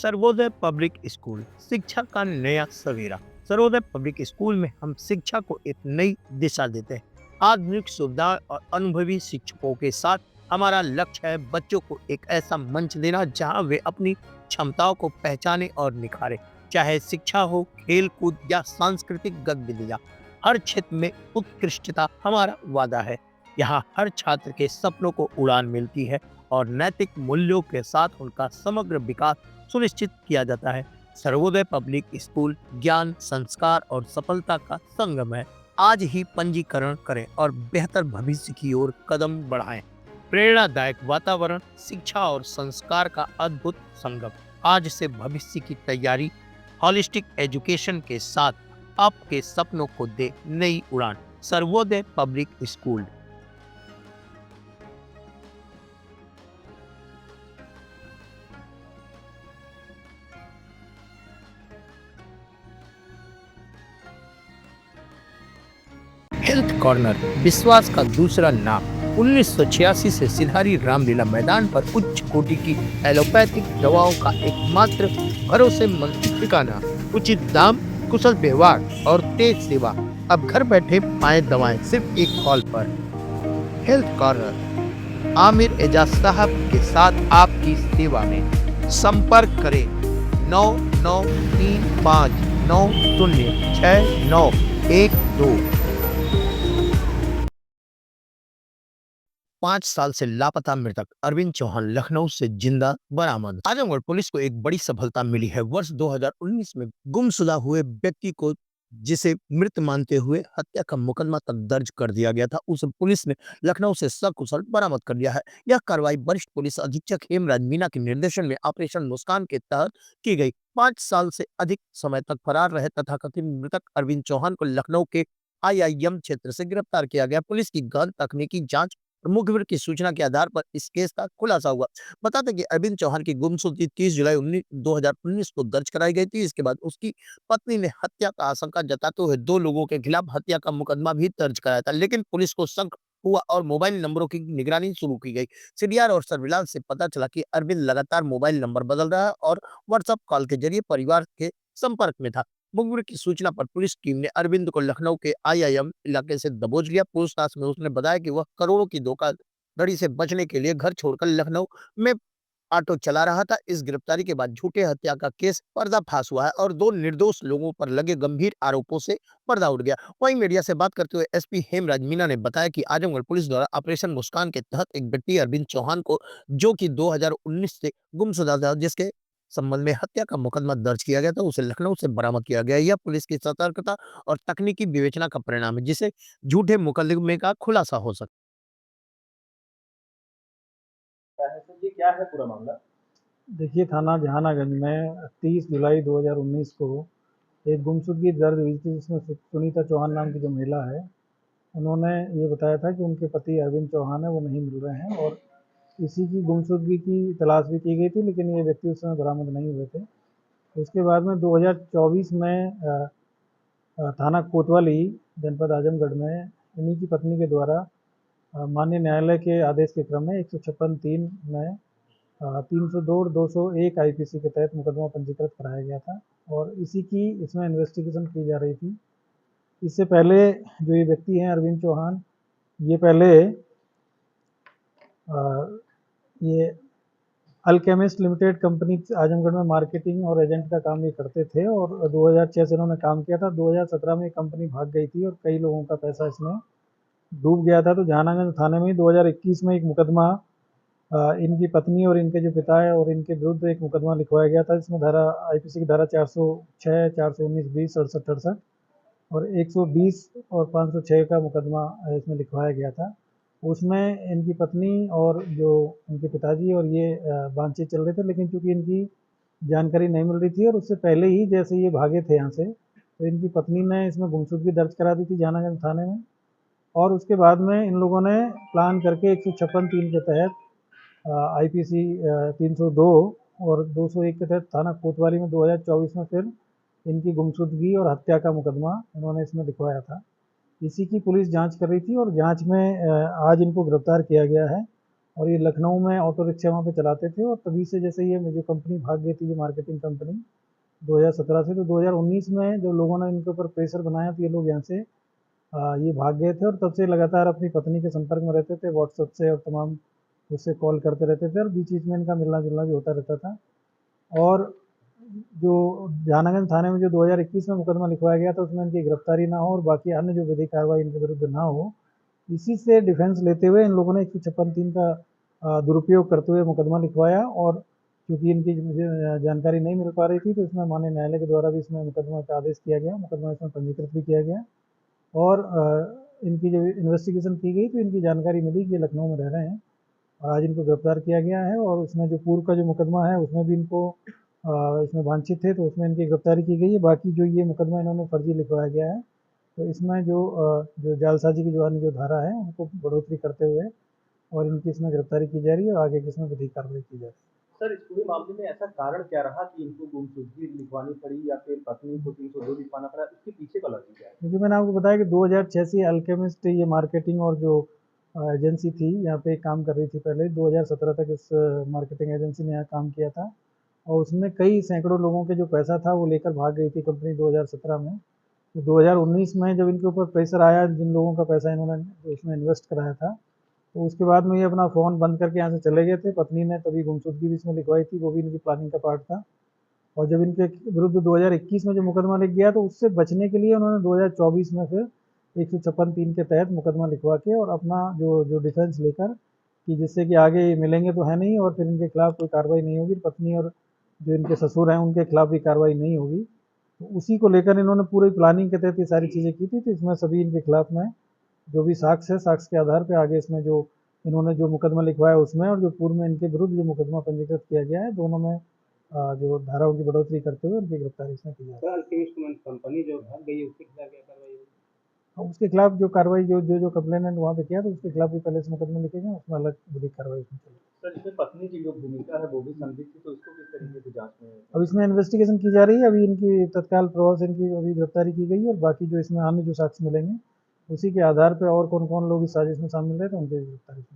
Sarvodaya public school शिक्षा का नया सवेरा। सर्वोदय पब्लिक स्कूल में हम शिक्षा को एक नई दिशा देते हैं। आधुनिक सुविधा और अनुभवी शिक्षकों के साथ हमारा लक्ष्य है बच्चों को एक ऐसा मंच देना जहां वे अपनी क्षमताओं को पहचाने और निखारे। चाहे शिक्षा हो, खेल कूद या सांस्कृतिक गतिविधियां, हर क्षेत्र में उत्कृष्टता हमारा वादा है। यहाँ हर छात्र के सपनों को उड़ान मिलती है और नैतिक मूल्यों के साथ उनका समग्र विकास सुनिश्चित किया जाता है। सर्वोदय पब्लिक स्कूल ज्ञान, संस्कार और सफलता का संगम है। आज ही पंजीकरण करें और बेहतर भविष्य की ओर कदम बढ़ाएं। प्रेरणादायक वातावरण, शिक्षा और संस्कार का अद्भुत संगम। आज से भविष्य की तैयारी हॉलिस्टिक एजुकेशन के साथ आपके सपनों को दे नई उड़ान। Sarvodaya public school. Health corner, विश्वास का दूसरा नाम। 1986 से सिधारी रामलीला मैदान पर उच्च कोटि की एलोपैथिक दवाओं का एकमात्र भरोसेमंद ठिकाना। उचित दाम, कुशल व्यवहार और तेज सेवा। अब घर बैठे पाएं दवाएं सिर्फ एक कॉल पर। हेल्थ कॉर्नर, आमिर एजाज साहब के साथ आपकी सेवा में। संपर्क करें 9935906912। 5 साल से लापता मृतक अरविंद चौहान लखनऊ से जिंदा बरामद। आजमगढ़ पुलिस को एक बड़ी सफलता मिली है। वर्ष 2019 में गुमशुदा हुए व्यक्ति को, जिसे मृत मानते हुए हत्या का मुकदमा तक दर्ज कर दिया गया था, उसे पुलिस ने लखनऊ से सकुशल बरामद कर लिया है। यह कार्रवाई वरिष्ठ पुलिस अधीक्षक हेमराज मीना के निर्देशन में ऑपरेशन मुस्कान के तहत की गई। 5 साल से अधिक समय तक फरार रहे तथाकथित मृतक अरविंद चौहान को लखनऊ के IIM क्षेत्र से गिरफ्तार किया गया। पुलिस की गहन तकनीकी जांच और मुखबिर की सूचना के आधार पर इस केस का खुलासा हुआ। बता दें कि अरविंद चौहान की गुमशुदगी 30 जुलाई 2019 को दर्ज कराई गई थी। इसके बाद उसकी पत्नी ने हत्या का आशंका जताते हुए 2 लोगों के खिलाफ हत्या का मुकदमा भी दर्ज कराया था, लेकिन पुलिस को शक हुआ और मोबाइल नंबरों की निगरानी शुरू की गई। सीडीआर और सर्विलांस से पता चला कि अरविंद लगातार मोबाइल नंबर बदल रहा है और व्हाट्सएप कॉल के जरिए परिवार के संपर्क में था। मुखबिर की सूचना पर पुलिस टीम ने अरविंद को लखनऊ के IIM इलाके से दबोच लिया। पूछताछ में उसने बताया कि वह करोड़ों की धोखाधड़ी से बचने के लिए घर छोड़कर लखनऊ में ऑटो चला रहा था। इस गिरफ्तारी के बाद झूठे हत्या का केस पर्दाफाश हुआ है और 2 निर्दोष लोगों पर लगे गंभीर आरोपों से पर्दा उठ गया। वहीं मीडिया से बात करते हुए एसपी हेमराज मीना ने बताया कि आजमगढ़ पुलिस द्वारा ऑपरेशन मुस्कान के तहत एक व्यक्ति अरविंद चौहान को, जो कि 2019 से गुमशुदा था, जिसके संबंध में हत्या का मुकदमा दर्ज किया गया था, उसे लखनऊ से बरामद किया गया। यह पुलिस की सतर्कता और तकनीकी विवेचना का परिणाम है, जिसे झूठे मुकदमे का खुलासा हो सकता क्या है सर, ये क्या है पूरा मामला? देखिए, थाना जहानागंज में 30 जुलाई 2019 को एक गुमशुदगी दर्ज हुई थी, जिसमें सुनीता चौहान नाम की जो महिला है, उन्होंने ये बताया था कि उनके पति अरविंद चौहान है, वो नहीं मिल रहे हैं और इसी की गुमशुदगी की तलाश भी की गई थी, लेकिन ये व्यक्ति उस समय बरामद नहीं हुए थे। उसके बाद में 2024 में थाना कोतवाली जनपद आजमगढ़ में इन्हीं की पत्नी के द्वारा माननीय न्यायालय के आदेश के क्रम में 156(3) में 302 और 201 IPC के तहत मुकदमा पंजीकृत कराया गया था और इसी की इसमें इन्वेस्टिगेशन की जा रही थी। इससे पहले जो ये व्यक्ति हैं अरविंद चौहान, ये पहले ये अल्केमिस्ट लिमिटेड कंपनी आजमगढ़ में मार्केटिंग और एजेंट का काम ये करते थे और 2006 से इन्होंने काम किया था। 2017 में कंपनी भाग गई थी और कई लोगों का पैसा इसमें डूब गया था। तो जहानागंज थाने में 2021 में एक मुकदमा इनकी पत्नी और इनके जो पिता है और इनके विरुद्ध एक मुकदमा लिखवाया गया था। इसमें धारा IPC की धारा 406, 419, 20, 67, 68 और 120 और 506 का मुकदमा इसमें लिखवाया गया था। उसमें इनकी पत्नी और जो इनके पिताजी और ये बातचीत चल रहे थे, लेकिन चूंकि इनकी जानकारी नहीं मिल रही थी और उससे पहले ही जैसे ये भागे थे यहाँ से, तो इनकी पत्नी ने इसमें गुमशुदगी दर्ज करा दी थी जहानागंज थाने में और उसके बाद में इन लोगों ने प्लान करके 156(3) के तहत IPC 302 और 201 के तहत थाना कोतवाली में 2024 में फिर इनकी गुमशुदगी और हत्या का मुकदमा इन्होंने इसमें लिखवाया था। इसी की पुलिस जांच कर रही थी और जांच में आज इनको गिरफ्तार किया गया है और ये लखनऊ में ऑटो रिक्शा वहाँ पे चलाते थे और तभी से जैसे ये जो कंपनी भाग गई थी, जो मार्केटिंग कंपनी 2017 से, तो 2019 में जो लोगों ने इनके ऊपर प्रेशर बनाया तो ये लोग यहाँ से ये भाग गए थे और तब से लगातार अपनी पत्नी के संपर्क में रहते थे व्हाट्सएप से, और तमाम उससे कॉल करते रहते थे और बीच बीच में इनका मिलना जुलना भी होता रहता था। और जो जहानागंज थाने में जो 2021 में मुकदमा लिखवाया गया था उसमें इनकी गिरफ्तारी ना हो और बाकी अन्य जो विधिक कार्रवाई इनके विरुद्ध ना हो, इसी से डिफेंस लेते हुए इन लोगों ने 156(3) का दुरुपयोग करते हुए मुकदमा लिखवाया। और क्योंकि इनकी मुझे जानकारी नहीं मिल पा रही थी तो इसमें माननीय न्यायालय के द्वारा भी इसमें मुकदमा का आदेश किया गया, मुकदमा इसमें पंजीकृत भी किया गया और इनकी जब इन्वेस्टिगेशन की गई तो इनकी जानकारी मिली कि ये लखनऊ में रह रहे हैं और आज इनको गिरफ्तार किया गया है। और उसमें जो पूर्व का जो मुकदमा है उसमें भी इनको इसमें वांछित थे तो उसमें इनकी गिरफ्तारी की गई है। बाकी जो ये मुकदमा इन्होंने फर्जी लिखवाया गया है तो इसमें जो जालसाजी की जो अन्य जो धारा है उनको बढ़ोतरी करते हुए और इनकी इसमें गिरफ्तारी की जा रही है और आगे की इसमें विधिक कार्रवाई की जा रही है। सर, इस पूरे मामले में ऐसा कारण क्या रहा कि इनको गुमशुदगी लिखवानी पड़ी या फिर पत्नी को 302 लिखवाना पड़ा? इसके पीछे का लॉजिक क्या है? क्योंकि मैंने आपको बताया कि 2006 से अल्केमिस्ट ये मार्केटिंग और जो एजेंसी थी यहाँ पे काम कर रही थी, पहले 2017 तक इस मार्केटिंग एजेंसी ने यहाँ काम किया था और उसमें कई सैकड़ों लोगों के जो पैसा था वो लेकर भाग गई थी कंपनी 2017 में। तो 2019 में जब इनके ऊपर प्रेशर आया, जिन लोगों का पैसा इन्होंने उसमें इन्वेस्ट कराया था, तो उसके बाद में ये अपना फ़ोन बंद करके यहाँ से चले गए थे। पत्नी ने तभी गुमशुदगी भी इसमें लिखवाई थी, वो भी इनकी प्लानिंग का पार्ट था। और जब इनके विरुद्ध 2021 में जो मुकदमा लिख गया तो उससे बचने के लिए उन्होंने 2024 में फिर 156(3) के तहत मुकदमा लिखवा के और अपना जो जो डिफेंस लेकर कि जिससे कि आगे ये मिलेंगे तो है नहीं और फिर इनके खिलाफ कोई कार्रवाई नहीं होगी, पत्नी और जो इनके ससुर हैं उनके खिलाफ भी कार्रवाई नहीं होगी, तो उसी को लेकर इन्होंने पूरी प्लानिंग के तहत ये सारी चीज़ें की थी। तो इसमें सभी इनके खिलाफ में जो भी साक्ष्य है, साक्ष्य के आधार पर आगे इसमें जो इन्होंने जो मुकदमा लिखवाया उसमें और जो पूर्व में इनके विरुद्ध जो मुकदमा पंजीकृत किया गया है, दोनों में जो धाराओं की बढ़ोतरी करते हुए उनकी गिरफ्तारी इसमें की जा रही है। कंपनी जो भाग गई है उसके खिलाफ क्या कार्रवाई होगी? उसके खिलाफ जो कार्रवाई जो कंप्लेनेंट वहाँ पे किया तो उसके खिलाफ भी पहले से मुकदमे लिखे गए, उसमें अलग विधिक कार्रवाई उसमें चलेगी। सर, इसमें पत्नी की जो भूमिका है वो भी संदिग्ध थी, तो इसको किस तरीके से जांच में? अब इसमें इन्वेस्टिगेशन की जा रही है, अभी इनकी तत्काल प्रभाव से इनकी अभी गिरफ्तारी की गई है और बाकी जो इसमें अन्य जो साक्ष्य मिलेंगे उसी के आधार पर और कौन कौन लोग इस साजिश में शामिल रहे तो उनकी गिरफ्तारी की